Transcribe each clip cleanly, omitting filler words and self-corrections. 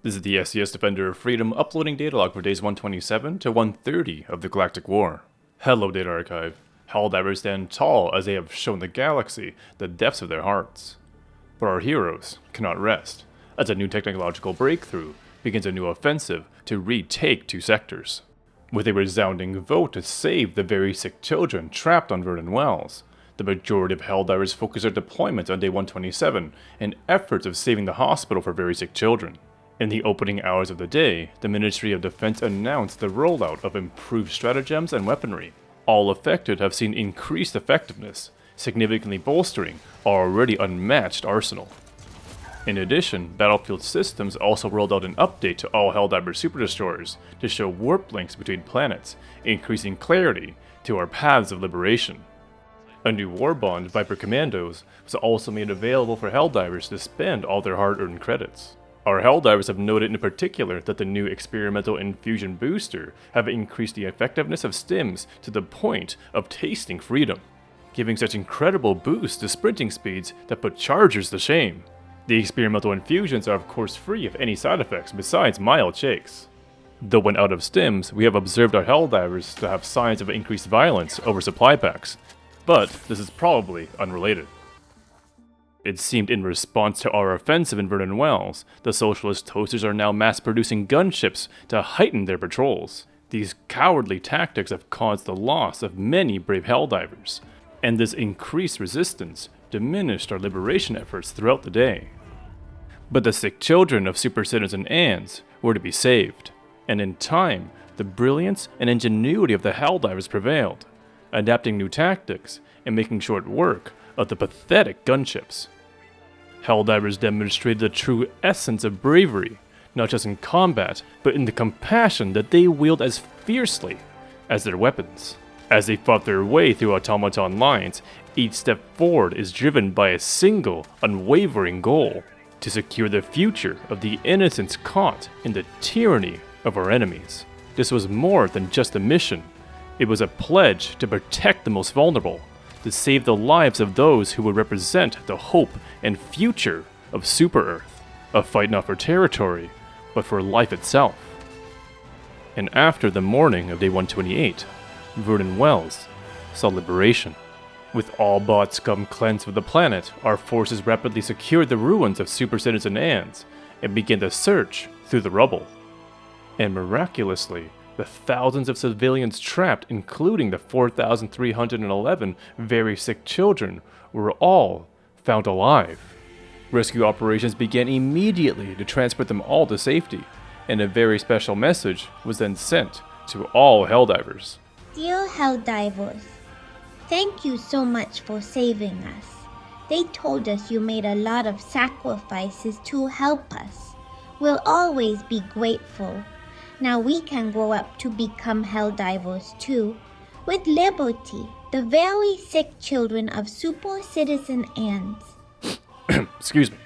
This is the SES Defender of Freedom uploading data log for days 127 to 130 of the Galactic War. Hello Data Archive. Helldivers stand tall as they have shown the galaxy the depths of their hearts. But our heroes cannot rest, as a new technological breakthrough begins a new offensive to retake 2 sectors. With a resounding vote to save the very sick children trapped on Vernon Wells, the majority of Helldivers focus their deployment on day 127 in efforts of saving the hospital for very sick children. In the opening hours of the day, the Ministry of Defense announced the rollout of improved stratagems and weaponry. All affected have seen increased effectiveness, significantly bolstering our already unmatched arsenal. In addition, Battlefield Systems also rolled out an update to all Helldiver Superdestroyers to show warp links between planets, increasing clarity to our paths of liberation. A new warbond, Viper Commandos, was also made available for Helldivers to spend all their hard-earned credits. Our Helldivers have noted in particular that the new experimental infusion booster have increased the effectiveness of stims to the point of tasting freedom, giving such incredible boosts to sprinting speeds that put chargers to shame. The experimental infusions are of course free of any side effects besides mild shakes. Though when out of stims, we have observed our Helldivers to have signs of increased violence over supply packs, but this is probably unrelated. It seemed in response to our offensive in Vernon Wells, the socialist toasters are now mass-producing gunships to heighten their patrols. These cowardly tactics have caused the loss of many brave Helldivers, and this increased resistance diminished our liberation efforts throughout the day. But the sick children of super citizen Anns were to be saved, and in time, the brilliance and ingenuity of the Helldivers prevailed, adapting new tactics and making short work of the pathetic gunships. Helldivers demonstrated the true essence of bravery, not just in combat, but in the compassion that they wield as fiercely as their weapons. As they fought their way through automaton lines, each step forward is driven by a single, unwavering goal: to secure the future of the innocents caught in the tyranny of our enemies. This was more than just a mission. It was a pledge to protect the most vulnerable, to save the lives of those who would represent the hope and future of Super Earth. A fight not for territory, but for life itself. And after the morning of day 128, Vernon Wells saw liberation. With all bot scum cleansed of the planet, our forces rapidly secured the ruins of Super Citizen Anns and began the search through the rubble. And miraculously, the thousands of civilians trapped, including the 4,311 very sick children, were all found alive. Rescue operations began immediately to transport them all to safety, and a very special message was then sent to all Helldivers. Dear Helldivers, thank you so much for saving us. They told us you made a lot of sacrifices to help us. We'll always be grateful. Now we can grow up to become Helldivers too. With Liber Tea, the very sick children of Super Citizen Anns. Excuse me.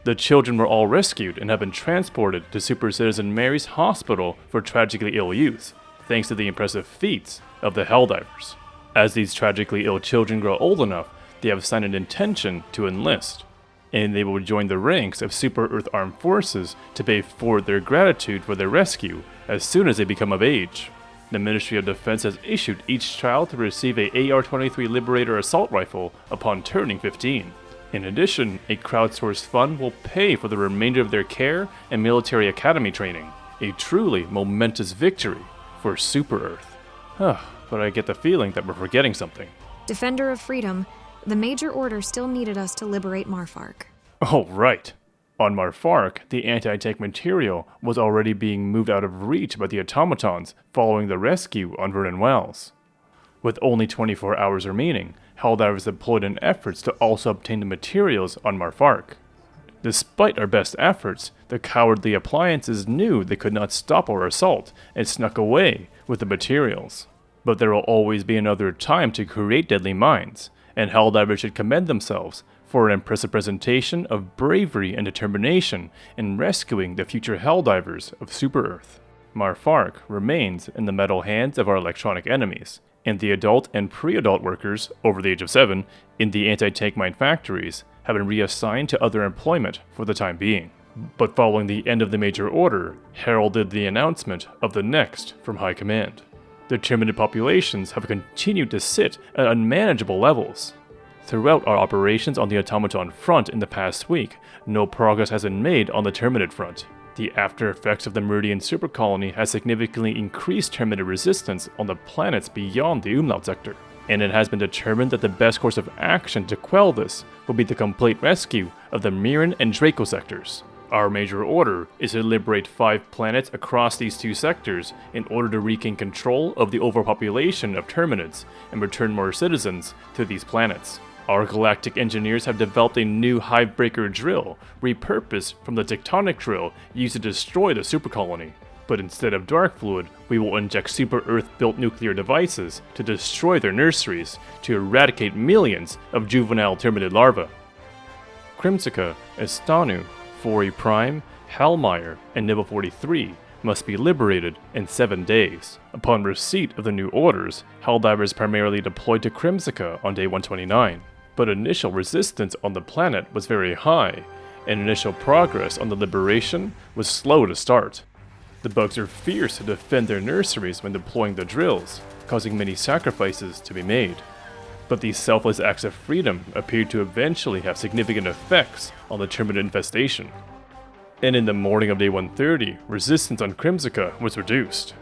The children were all rescued and have been transported to Super Citizen Mary's hospital for tragically ill youth, thanks to the impressive feats of the Helldivers. As these tragically ill children grow old enough, they have signed an intention to enlist, and they will join the ranks of Super Earth Armed Forces to pay forward their gratitude for their rescue as soon as they become of age. The Ministry of Defense has issued each child to receive a AR-23 Liberator assault rifle upon turning 15. In addition, a crowdsourced fund will pay for the remainder of their care and military academy training. A truly momentous victory for Super Earth. But I get the feeling that we're forgetting something. Defender of Freedom, the major order still needed us to liberate Marfark. Oh, right. On Marfark, the anti-tank material was already being moved out of reach by the automatons following the rescue on Vernon Wells. With only 24 hours remaining, Helldivers deployed in efforts to also obtain the materials on Marfark. Despite our best efforts, the cowardly appliances knew they could not stop our assault and snuck away with the materials. But there will always be another time to create deadly mines, and Helldivers should commend themselves for an impressive presentation of bravery and determination in rescuing the future Helldivers of Super Earth. Marfark remains in the metal hands of our electronic enemies, and the adult and pre-adult workers over the age of 7 in the anti-tank mine factories have been reassigned to other employment for the time being. But following the end of the major order, heralded the announcement of the next from High Command. The Terminid populations have continued to sit at unmanageable levels. Throughout our operations on the Automaton front in the past week, no progress has been made on the Terminid front. The after effects of the Meridian super colony has significantly increased Terminid resistance on the planets beyond the Umlaut sector, and it has been determined that the best course of action to quell this will be the complete rescue of the Mirren and Draco sectors. Our major order is to liberate 5 planets across these 2 sectors in order to regain control of the overpopulation of Terminids and return more citizens to these planets. Our galactic engineers have developed a new hivebreaker drill, repurposed from the tectonic drill used to destroy the super colony. But instead of dark fluid, we will inject Super Earth built nuclear devices to destroy their nurseries to eradicate millions of juvenile Terminid larvae. Crimsica, Estanu, Fori Prime, Hellmire, and Nibble 43 must be liberated in 7 days. Upon receipt of the new orders, Helldivers primarily deployed to Crimsica on day 129. But initial resistance on the planet was very high, and initial progress on the liberation was slow to start. The bugs are fierce to defend their nurseries when deploying the drills, causing many sacrifices to be made. But these selfless acts of freedom appeared to eventually have significant effects on the Terminid infestation. And in the morning of day 130, resistance on Crimsica was reduced.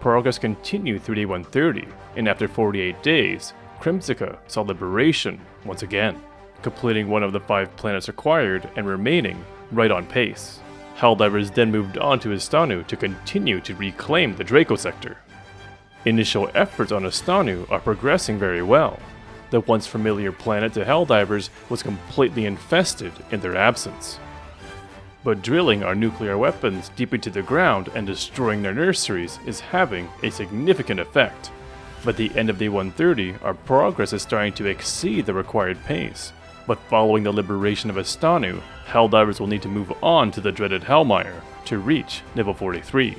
Progress continued through day 130, and after 48 days, Crimsica saw liberation once again, completing one of the 5 planets required and remaining right on pace. Helldivers then moved on to Estanu to continue to reclaim the Draco sector. Initial efforts on Estanu are progressing very well. The once familiar planet to Helldivers was completely infested in their absence. But drilling our nuclear weapons deep into the ground and destroying their nurseries is having a significant effect. By the end of day 130, our progress is starting to exceed the required pace. But following the liberation of Estanu, Helldivers will need to move on to the dreaded Hellmire to reach Nibble 43.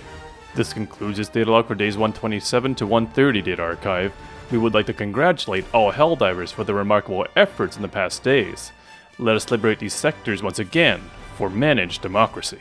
This concludes this data log for days 127 to 130 Data Archive. We would like to congratulate all Helldivers for their remarkable efforts in the past days. Let us liberate these sectors once again for managed democracy.